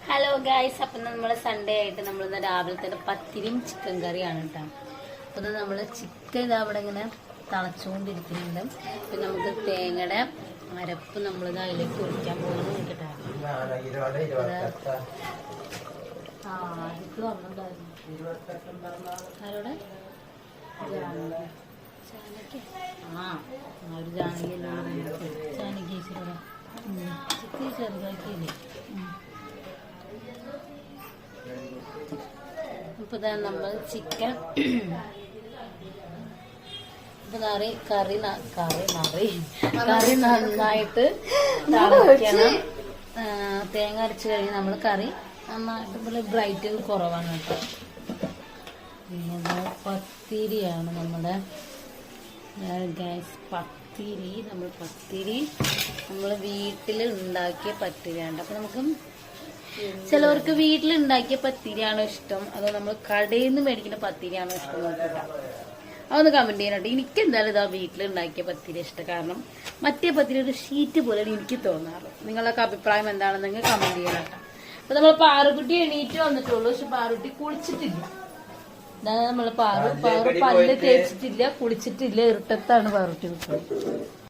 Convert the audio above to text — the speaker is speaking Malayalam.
ഹലോ ഗായ്സ്, അപ്പം നമ്മൾ സൺഡേ ആയിട്ട് നമ്മളിന്ന് രാവിലെ തന്നെ പത്തിരിയും ചിക്കൻ കറിയാണ് കേട്ടോ. അപ്പം നമ്മൾ ചിക്കൻ ഇതാ അവിടെ ഇങ്ങനെ തിളച്ചുകൊണ്ടിരിക്കുന്നുണ്ട്. പിന്നെ നമുക്ക് തേങ്ങയുടെ അരപ്പ് നമ്മളിത് അതിലേക്ക് ഒഴിക്കാൻ പോകുന്നു കേട്ടോ. ആദ്യത്തെ വന്നിട്ടുണ്ടായിരുന്നു ആരോടെ ഒരു ജാനകി ചിക്കൻ ചെറുതാക്കിയില്ലേ. ഇപ്പൊ നമ്മൾ ചിക്കൻ കറി നന്നായിട്ട് തിളയ്ക്കണം. തേങ്ങ അരച്ച് കഴിഞ്ഞ് നമ്മൾ കറി നന്നായിട്ട് ബ്രൈറ്റ് കുറവാണ് കേട്ടോ. പിന്നെ പത്തിരിയാണ് നമ്മുടെ ഗ്യാസ് പത്തിരി. നമ്മൾ വീട്ടിൽ ഉണ്ടാക്കിയ പത്തിരിയാണ്. അപ്പൊ നമുക്ക് ചിലവർക്ക് വീട്ടിലുണ്ടാക്കിയ പത്തിരിയാണോ ഇഷ്ടം അതോ നമ്മൾ കടയിൽ നിന്ന് മേടിക്കുന്ന പത്തിരിയാണോ ഇഷ്ടം നോക്കില്ല. അതൊന്ന് കമന്റ് ചെയ്യാനായിട്ട്. എനിക്ക് എന്തായാലും ഇതാ വീട്ടിലുണ്ടാക്കിയ പത്തിരി ഇഷ്ടം. കാരണം മറ്റേ പത്തിരി ഒരു ഷീറ്റ് പോലെയാണ് എനിക്ക് തോന്നാറ്. നിങ്ങളൊക്കെ അഭിപ്രായം എന്താണെന്ന് നിങ്ങൾ കമന്റ് ചെയ്യാനായിട്ട്. അപ്പൊ നമ്മൾ പാറുകുട്ടി എണീറ്റ് വന്നിട്ടുള്ളൂ. പക്ഷെ പാറുകുട്ടി കുളിച്ചിട്ടില്ല. അതാണ് നമ്മൾ പാറു പല്ല് തേച്ചിട്ടില്ല, കുളിച്ചിട്ടില്ല. ഇരുട്ടത്താണ് പാറുട്ടി നിൽക്കുന്നത്.